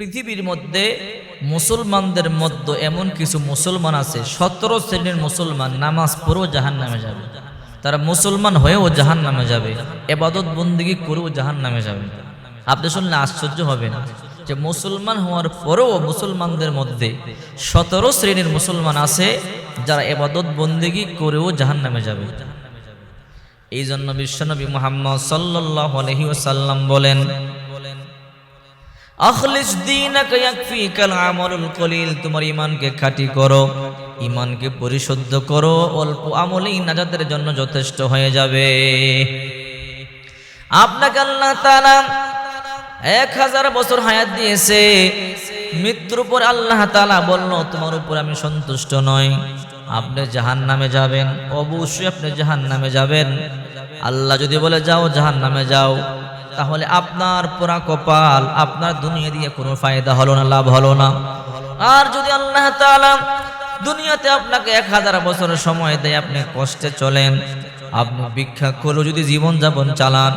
পৃথিবীর মধ্যে মুসলমানদের মধ্যে এমন কিছু মুসলমান আছে 17 শ্রেণীর মুসলমান নামাজ পড়েও জাহান্নামে যাবে, তারা মুসলমান হয়েও জাহান্নামে যাবে, ইবাদত বন্দেগী করেও জাহান্নামে যাবে। আপনি শুনলে আশ্চর্য হবেন যে মুসলমান হওয়ার পরেও মুসলমানদের মধ্যে 17 শ্রেণীর মুসলমান আছে যারা ইবাদত বন্দেগী করেও জাহান্নামে যাবে। এই জন্য বিশ্বনবী মুহাম্মদ সাল্লাল্লাহু আলাইহি ওয়াসাল্লাম বলেন, আখলিস দীনাকা ইয়াকফিকাল আমালুল কলিল, তোমার ঈমানকে খাঁটি করো, ঈমানকে পরিশুদ্ধ করো, অল্প আমলেই নাজাতের জন্য যথেষ্ট হয়ে যাবে। আপনাকে আল্লাহ তাআলা 1000 বছর হায়াত দিয়েছে, মৃত্যুর পর আল্লাহ তাআলা বলল তোমার উপর আমি সন্তুষ্ট নই, আপনি জাহান্নামে যাবেন, অবশ্যই আপনি জাহান্নামে যাবেন। আল্লাহ যদি বলে যাও জাহান্নামে যাও, তাহলে আপনার পুরা কপাল, আপনার দুনিয়া দিয়ে কোনো ফায়দা হলো না, লাভ হলো না। আর যদি আল্লাহ তাআলা দুনিয়াতে আপনাকে 1000 বছরের সময় দেয়, আপনি কষ্টে চলেন, আপনি ভিক্ষা করে যদি জীবন যাপন চালান,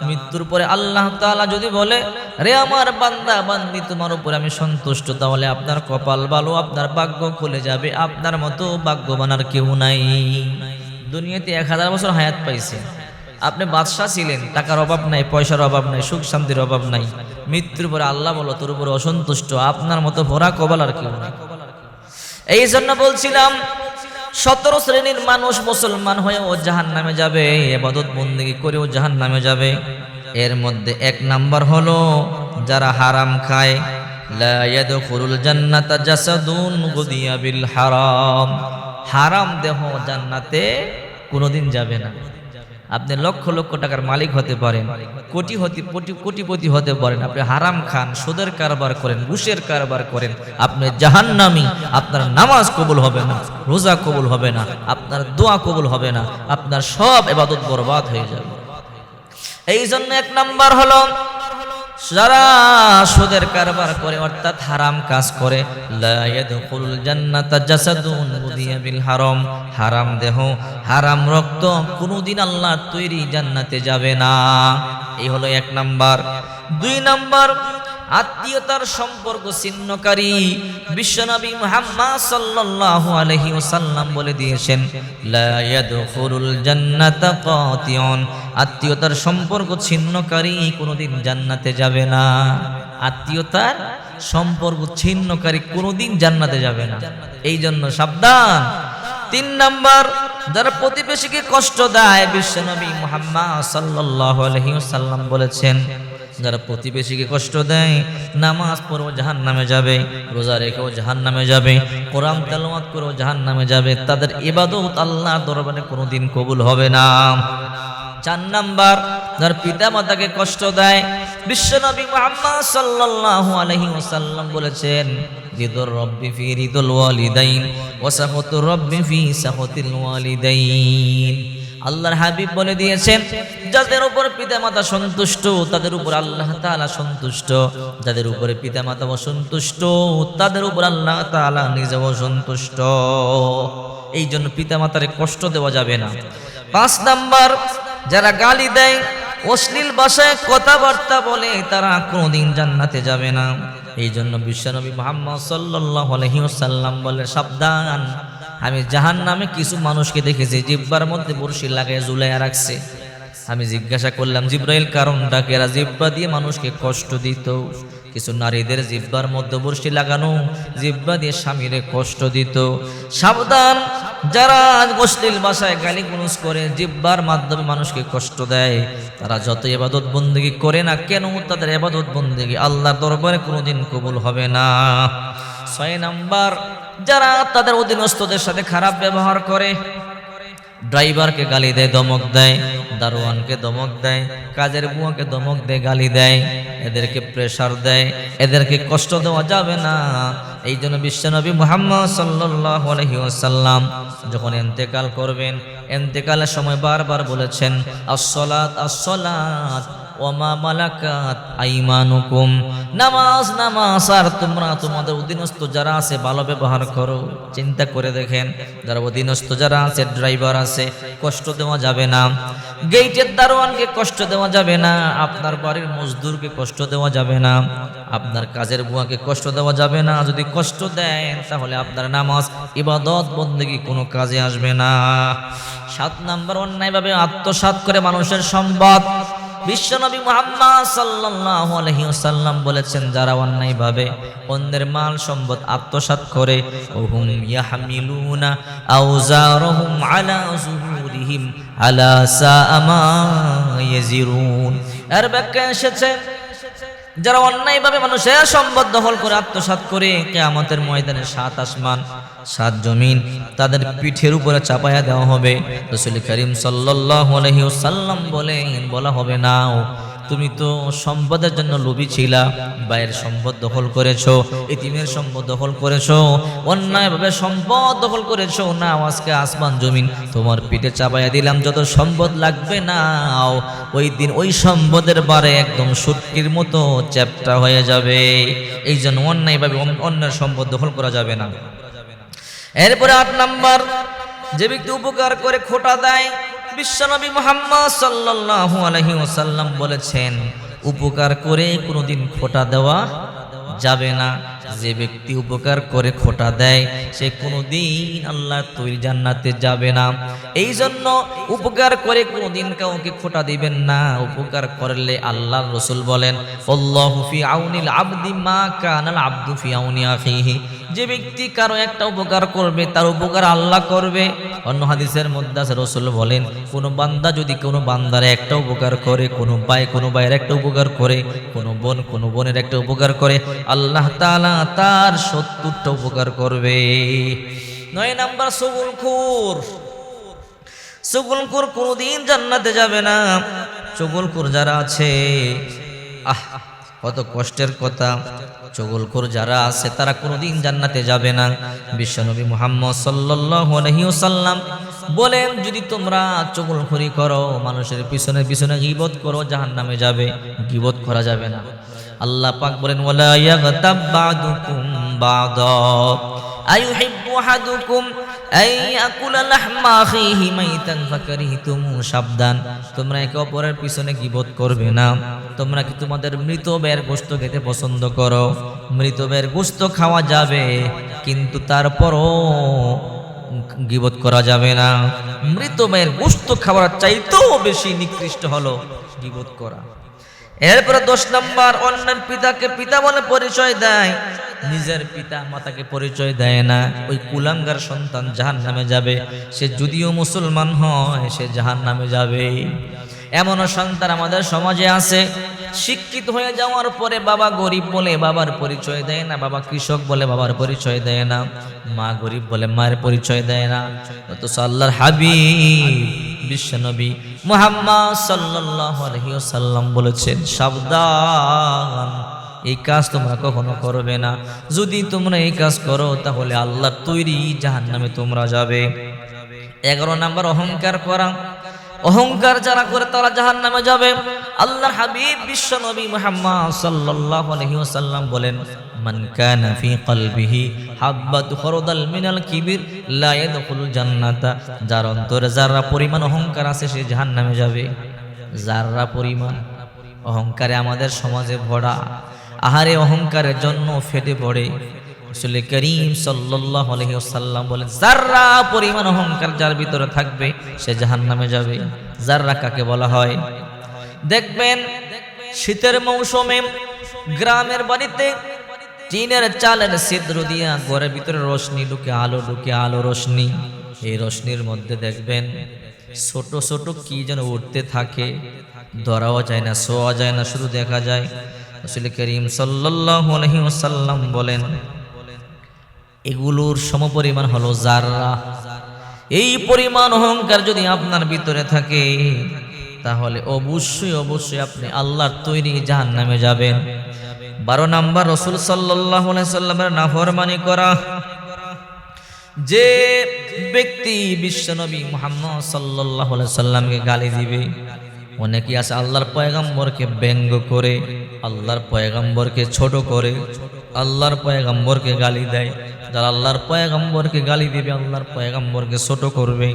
মৃত্যুর পরে আল্লাহ তাআলা যদি বলে রে আমার বান্দা বান্দি তোমার উপরে আমি সন্তুষ্ট, তাহলে আপনার কপাল ভালো, আপনার ভাগ্য খুলে যাবে। আপনার মতো ভাগ্যবান আর কেউ নাই। দুনিয়াতে 1000 বছর হায়াত পাইছে, আপনি বাদশাহ ছিলেন, টাকার অভাব নাই, পয়সার অভাব নাই, সুখ শান্তির অভাব নাই। মৃত্যুর পরে আল্লাহ বলো তোর উপরে অসন্তুষ্ট, আপনার মতো ভরা কপাল আর কেউ নাই। এই জন্য বলছিলাম 17 শ্রেণীর মানুষ মুসলমান হয়েও জাহান্নামে যাবে, ইবাদত বন্দেগী করেও জাহান্নামে যাবে। এর মধ্যে 1 নাম্বার হলো যারা হারাম খায়। লা ইয়াদখুলুল জান্নাতা জাসাদুন গুদিয়া বিল হারাম, হারাম দেহ জান্নাতে কোনোদিন যাবে না। আপনি লক্ষ লক্ষ টাকার মালিক হতে পারেন, কোটিপতি হতে পারেন, আপনি হারাম খান, সুদের কারবার করেন, ঘুষের কারবার করেন, আপনি জাহান্নামী। আপনার নামাজ কবুল হবে না, রোজা কবুল হবে না, আপনার দোয়া কবুল হবে না, আপনার সব ইবাদত বরবাদ হয়ে যাবে। এই জন্য 1 নাম্বার হলো যারা সুদের কারবার করে, অর্থাৎ হারাম কাজ করে। লা ইয়াদখুলুল জান্নাতা জাসাদুন গুদিয়া বিল হারাম, হারাম দেহ, হারাম রক্ত কোনদিন আল্লাহর তৈরি জান্নাতে যাবে না। এই হলো 1 নাম্বার। 2 নাম্বার আত্মীয়তার সম্পর্ক ছিন্নকারী। বিশ্বনবী মুহাম্মদ সাল্লাল্লাহু আলাইহি ওয়াসাল্লাম বলে দিয়েছেন, লা ইয়াদখুলুল জান্নাতা কাতিউন, আত্মীয়তার সম্পর্ক ছিন্নকারী কোনোদিন জান্নাতে যাবে না। আত্মীয়তার সম্পর্ক ছিন্নকারী কোনোদিন জান্নাতে যাবে না, এই জন্য সাবধান। 3 নাম্বার যারা প্রতিবেশীকে কষ্ট দেয়, বিশ্বনবী মুহাম্মদ সাল্লাল্লাহু আলাইহি ওয়াসাল্লাম বলেছেন, যারা প্রতিবেশীকে কষ্ট দেয়, নামাজ পড়েও জাহান্নামে যাবে, রোজা রেখেও জাহান্নামে যাবে, কোরআন তেলাওয়াত করেও জাহান্নামে যাবে, তাদের ইবাদত আল্লাহর দরবারে কোনোদিন কবুল হবে না। 4 নাম্বার যারা পিতা মাতাকে কষ্ট দেয়, বিশ্বনবী মুহাম্মদ সাল্লাল্লাহু আলাইহি ওয়াসাল্লাম বলেছেন, রিদুর রাব্বি ফি রিদুল ওয়ালিদাইন ওয়া সাখাতুর রাব্বি ফি সাখাতিল ওয়ালিদাইন। আল্লাহর হাবিব বলে দিয়েছেন, যাদের উপর পিতামাতা সন্তুষ্ট তাদের উপর আল্লাহ তাআলা সন্তুষ্ট, যাদের উপরে পিতামাতা অসন্তুষ্ট তাদের উপর আল্লাহ তাআলা নিজেও সন্তুষ্ট। এই জন্য পিতামাতারে কষ্ট দেওয়া যাবে না। 5 নাম্বার যারা গালি দেয়, অশ্লীল ভাষায় কথাবার্তা বলে, তারা কোনোদিন জান্নাতে যাবে না। এই জন্য বিশ্বনবী মুহাম্মদ সাল্লাল্লাহু আলাইহি ওয়াসাল্লাম বলে, সাবধান, আমি জাহান্নামে কিছু মানুষকে দেখেছি জিহ্বার মধ্যে বড়শি লাগায় ঝুলাইয়া রাখছে। আমি জিজ্ঞাসা করলাম জিব্রাইল কারণটা কি? এরা জিহ্বা দিয়ে মানুষকে কষ্ট দিত। কিছু নারীদের জিহ্বার মধ্যে বড়শি লাগানো, জিহ্বা দিয়ে স্বামীরে কষ্ট দিত। সাবধান, যারা অশ্লীল ভাষায় গালিগালাজ করে, জিহ্বার মাধ্যমে মানুষকে কষ্ট দেয়, তারা যত ইবাদত বন্দেগী করে না কেন, তাদের ইবাদত বন্দেগী আল্লাহর দরবারে কোনোদিন কবুল হবে না। 6 নাম্বার যারা তাদের অধীনস্থদের সাথে খারাপ ব্যবহার করে, ড্রাইভারকে গালি দেয়, ধমক দেয়, দারোয়ানকে ধমক দেয়, কাজের বুয়াকে ধমক দেয়, গালি দেয়, এদেরকে প্রেসার দেয়, এদেরকে কষ্ট দেওয়া যাবে না। এই জন্য বিশ্বনবী মুহাম্মদ সাল্লাল্লাহু আলাইহি ওয়াসাল্লাম যখন ইন্তেকাল করবেন, ইন্তেকালের সময় বারবার বলেছেন, আসসালাত আসসালাত ওমা মালাকাত আইমানুকুম, নামাজ নামাজ আর তোমরা তোমাদের অধীনস্থ যারা আছে ভালো ব্যবহার করো। চিন্তা করে দেখেন, যারা অধীনস্থ যারা আছে, ড্রাইভার আছে, কষ্ট দেওয়া যাবে না, গেটের দারোয়ানকে কষ্ট দেওয়া যাবে না, আপনার বাড়ির মজদুরকে কষ্ট দেওয়া যাবে না, আপনার কাজের বুয়াকে কষ্ট দেওয়া যাবে না। যদি কষ্ট দেন তাহলে আপনার নামাজ ইবাদত বন্দেগী কোনো কাজে আসবে না। 7 নাম্বার, অন্যায়ভাবে আত্মসাৎ করে মানুষের সম্পদ। বিশ্বনবী মুহাম্মদ সাল্লাল্লাহু আলাইহি ওয়াসাল্লাম বলেছেন, যারা অন্যায়ভাবে অন্যের মাল সম্পদ আত্মসাৎ করে, ওহুম ইয়াহমিলুনা আওজারহুম আলা যুহুরিহিম আলা সাআ মা ইয়াজিরুন। এর ব্যাখ্যা এসেছে, যারা অন্যায়ভাবে মানুষের সম্পদ দখল করে আত্মসাৎ করে, কিয়ামতের ময়দানে 7 আসমান 7 জমিন তাদের পিঠের উপরে চাপায়া দেওয়া হবে। রাসূল করিম সাল্লাল্লাহু আলাইহি ওয়াসাল্লাম বলা হবে না, তুমি তো সম্পদের জন্য লোভী ছিলা, বাইরের সম্পদ দখল করেছো, এতিমের সম্পদ দখল করেছো, অন্যায়ভাবে সম্পদ দখল করেছো, না আজকে আসমান জমিন তোমার পিঠে চাপাইয়া দিলাম, যত সম্পদ লাগবে নাও, ওই দিন ওই সম্পদের বারে একদম সুটকির মতো চ্যাপ্টা হয়ে যাবে। এই জন্য অন্যায়ভাবে অন্যের সম্পদ দখল করা যাবে না। এরপরে 8 নাম্বার, যে ব্যক্তি উপকার করে খোটা দেয়, বিশ্বনবী মুহাম্মদ সাল্লাল্লাহু আলাইহি ওয়াসাল্লাম বলেছেন, উপকার করে কোনোদিন খোটা দেওয়া যাবে না। যে ব্যক্তি উপকার করে খোটা দেয় সে কোনোদিন আল্লাহর তৈরি জান্নাতে যাবে না। এই জন্য উপকার করে কোনোদিন কাউকে খোটা দিবেন না। উপকার করলে আল্লাহর রাসূল বলেন, আল্লাহু ফি আউনিল আবদি মা কানাল আবদু ফি আউনি আখিহি। যে ব্যক্তি কারো একটা উপকার করবে তার উপকার আল্লাহ করবে। অন্য হাদিসের মধ্যে আছে, রাসূল বলেন, কোন বান্দা যদি কোনো বান্দার একটা উপকার করে, কোনো ভাইয়ের একটা উপকার করে, কোনো বোনের একটা উপকার করে, আল্লাহ তাআলা তার 70টা উপকার করবে। 9 নাম্বার, চুগলখোর কোনদিন জান্নাতে যাবে না। চুগলখোর যারা আছে, কত কষ্টের কথা, চুগলখোর যারা আছে তারা কোনদিন জান্নাতে যাবে না। বিশ্বনবী মুহাম্মদ সাল্লাল্লাহু আলাইহি ওয়াসাল্লাম বলেন, যদি তোমরা চুগলখড়ি করো, মানুষের পিছনে পিছনে গীবত করো, জাহান্নামে যাবে। গীবত করা যাবে না। আল্লাহ পাক বলেন, ওয়ালা ইয়াগতাব বা'দুকুম বা'দা আইয়ুহিব্বু আহাদুকুম আইয়াকুলা লাহমা আখিহি মাইতান ফাকারিহতুমু। সাবধান, তোমরা একে অপরের পিছনে গীবত করবে না। তোমরা কি তোমাদের মৃত ভাইয়ের গোশত খেতে পছন্দ করো? মৃত ভাইয়ের গোশত খাওয়া যাবে, কিন্তু তারপরও গীবত করা যাবে না। মৃত ভাইয়ের গোশত খাওয়ার চাইতেও বেশি নিকৃষ্ট হলো গীবত করা। এরপরে 10 নাম্বার, অন্যের পিতাকে পিতা বলে পরিচয় দেয়, নিজের পিতা মাতাকে পরিচয় দেয় না। ওই কুলাঙ্গার সন্তান জাহান্নামে যাবে। সে যদিও মুসলমান হয়, সে জাহান্নামে যাবে। এমনও সন্তান আমাদের সমাজে আছে, শিক্ষিত হয়ে যাওয়ার পরে বাবা গরিব বলে বাবার পরিচয় দেয় না, বাবা কৃষক বলে বাবার পরিচয় দেয় না, মা গরিব বলে মায়ের পরিচয় দেয় না। অথচ আল্লাহর হাবিব বিশ্বনবী মুহাম্মদ সাল্লাল্লাহু আলাইহি ওয়াসাল্লাম বলেছেন, সাবধান, এই কাজ তোমরা কখনো করবে না। যদি তোমরা এই কাজ করো তাহলে আল্লাহর তৈরি জাহান্নামে তোমরা যাবে। 11 নাম্বার, অহংকার করা। অহংকার যারা করে তারা জাহান্নামে যাবে। আল্লাহর হাবিব বিশ্বনবী মুহাম্মদ সাল্লাল্লাহু আলাইহি ওয়াসাল্লাম বলেন, মান কানা ফি কলবিহি হাব্বাতু খরদাল মিনাল কিবির লা ইয়াদখুলুল জান্নাতা। যার অন্তরে যারা পরিমাণ অহংকার আছে সে জাহান্নামে যাবে। যারা পরিমাণ অহংকারে আমাদের সমাজে ভরা। আহারে, অহংকারের জন্য ফেটে পড়ে। রাসূল করিম সাল্লাল্লাহু আলাইহি ওয়াসাল্লাম বলেন, যারা পরিমাণ অহংকার যার ভিতরে থাকবে সে জাহান্নামে যাবে। যারা কাকে বলা হয়? দেখবেন শীতের মৌসুমে গ্রামের বাড়িতে টিনের চালের ছিদ্র দিয়া ঘরের ভিতরে রোশনি ঢুকে, আলো রোশনি। এই রোশনির মধ্যে দেখবেন ছোট ছোট কি যেন উঠতে থাকে, ধরাও যায় না, ছোঁয়া যায় না, শুধু দেখা যায়। রাসূল করিম সাল্লাল্লাহু আলাইহি ওয়াসাল্লাম বলেন, এগুলোর সমপরিমাণ হলো জাররা। এই পরিমাণ অহংকার যদি আপনার ভিতরে থাকে তাহলে অবশ্যই আপনি আল্লাহর তৈরি জাহান্নামে যাবেন। 12 নাম্বার, রাসূল সাল্লাল্লাহু আলাইহি ওয়াসাল্লামের নাফরমানি করা। যে ব্যক্তি বিশ্বনবী মুহাম্মদ সাল্লাল্লাহু আলাইহি ওয়াসাল্লামকে গালি দিবে, অনেকেই আছে আল্লাহর পয়গম্বরকে ব্যঙ্গ করে, আল্লাহর পয়গম্বরকে ছোট করে, আল্লাহর পয়গম্বরকে গালি দেয়। যারা আল্লাহর পয়গম্বরকে গালি দিবে, আল্লাহর পয়গম্বরকে ছোট করবে,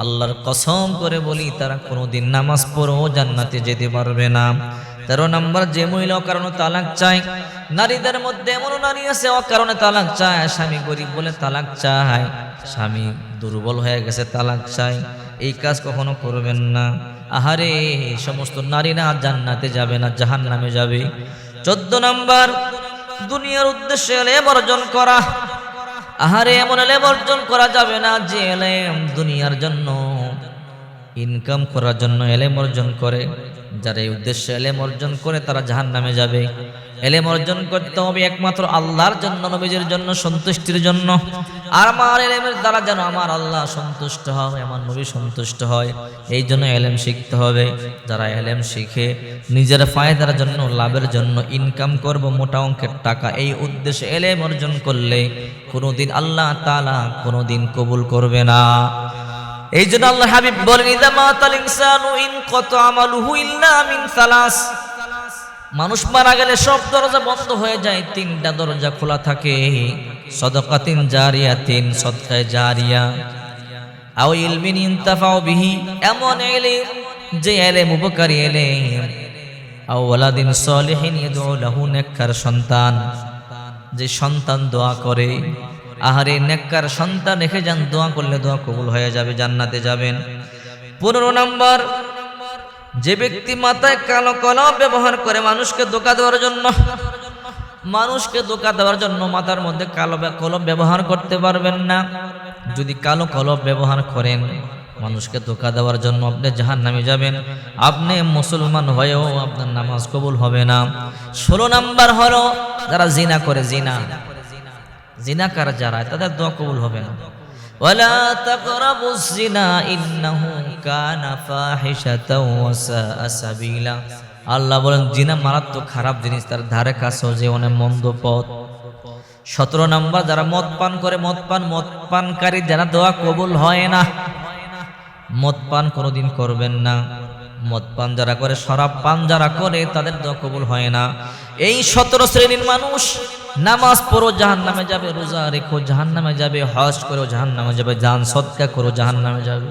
আল্লাহর কসম করে বলি তারা কোনোদিন নামাজ পড়েও জান্নাতে যেতে পারবে না। 13 নম্বর, যে মহিলা কারণে তালাক চায়। নারীদের মধ্যে এমন নারী আছে অকারণে তালাক চায়, স্বামী গরিব বলে তালাক চায়, স্বামী দুর্বল হয়ে গেছে তালাক চায়। এই কাজ কখনো করবেন না। আহারে, এই সমস্ত নারীরা জান্নাতে যাবে না, জাহান্নামে যাবে। 14 নম্বর, দুনিয়ার উদ্দেশ্যে এলেম অর্জন করা। আহারে, এমন এলেম অর্জন করা যাবে না যে এলেম দুনিয়ার জন্য, ইনকাম করার জন্য এলেম অর্জন করে। যারা এই উদ্দেশ্যে এলেম অর্জন করে তারা জাহান্নামে যাবে। এলেম অর্জন করতে হবে একমাত্র আল্লাহর জন্য, নবীজির জন্য, সন্তুষ্টির জন্য। আর আমার এলেমের দ্বারা যেন আমার আল্লাহ সন্তুষ্ট হয়, আমার নবী সন্তুষ্ট হয়, এই জন্য এলেম শিখতে হবে। যারা এলেম শিখে নিজের ফায়দার জন্য, লাভের জন্য ইনকাম করব মোটা অঙ্কের টাকা, এই উদ্দেশ্যে এলেম অর্জন করলে কোনোদিন আল্লাহ তাআলা কোনোদিন কবুল করবে না। এই জন্য আল্লাহ হাবিব বলেন, ইযা মাতাল ইনসানু ইনকাতা আমালুহু ইল্লা মিন সালাস। মানুষ মারা গেলে সব দরজা বন্ধ হয়ে যায়, 3টা দরজা খোলা থাকে। সাদাকাতিন জারিয়াতিন, সদকায়ে জারিয়া, আও ইলমিন ইনতাফাউ বিহি, এমন ইলম যে ইলম উপকারী ইলম, আও ওয়ালাদিন সালিহিন ইয়াদউ লাহু, নেককার সন্তান, যে সন্তান দোয়া করে। আহারে, নেককার সন্তান রেখে যান, দোয়া করলে দোয়া কবুল হয়ে যাবে, জান্নাতে যাবেন। 15 নম্বর, যে ব্যক্তি মাথায় কালো কলম ব্যবহার করে মানুষকে ধোঁকা দেওয়ার জন্য, মানুষকে ধোঁকা দেওয়ার জন্য মাথার মধ্যে কালো কলম ব্যবহার করতে পারবেন না। যদি কালো কলম ব্যবহার করেন মানুষকে ধোঁকা দেওয়ার জন্য, আপনি জাহান্নামে যাবেন। আপনি মুসলমান হয়েও আপনার নামাজ কবুল হবে না। 16 নম্বর হলো যারা জিনা করে, জিনাকার যারা, তাদের দোয়া কবুল হবে না। ওয়ালা তাকরাবুজ জিনা ইন্নাহু কানা ফাহিশাতাও ওয়া সাআ সাবিলা। আল্লাহ বলেন জিনা মারাত্মক খারাপ জিনিস, তার ধারে কাছেও যে অনেক মন্দ পথ। 17 নম্বর, যারা মদ পান করে, মদ পানকারী যারা দোয়া কবুল হয় না। মদ পান কোনোদিন করবেন না। মদ পান যারা করে, শরাব পান যারা করে, তাদের দোয়া কবুল হয় না। এই 17 শ্রেণীর মানুষ নামাজ পড়ো জাহান্নামে যাবে, রোজা রেখো জাহান্নামে যাবে, হজ করো জাহান্নামে যাবে, দান সদকা করো জাহান্নামে যাবে।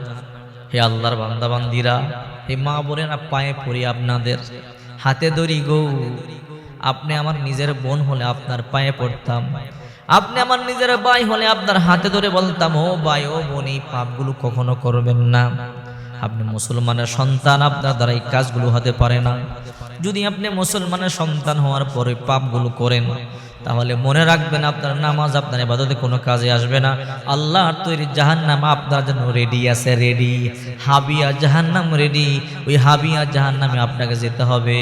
হে আল্লাহর বান্দা বান্দিরা, হে মা বোনেরা, পায়ে পড়ি আপনাদের, হাতে ধরি গো। আপনি আমার নিজের বোন হলে আপনার পায়ে পড়তাম, আপনি আমার নিজের ভাই হলে আপনার হাতে ধরে বলতাম, ও ভাই ও বোন, এই পাপগুলো কখনো করবেন না। আপনি মুসলমানের সন্তান, আপনার দ্বারা এই কাজগুলো হতে পারে না। যদি আপনি মুসলমানের সন্তান হওয়ার পরে পাপগুলো করেন, তাহলে মনে রাখবেন আপনার নামাজ, আপনার ইবাদতে কোনো কাজে আসবে না। আল্লাহর তৈরি জাহান্নাম আপনার জন্য রেডি আছে, রেডি। হাবিয়া জাহান্নাম রেডি, ওই হাবিয়া জাহান্নামে আপনাকে যেতে হবে।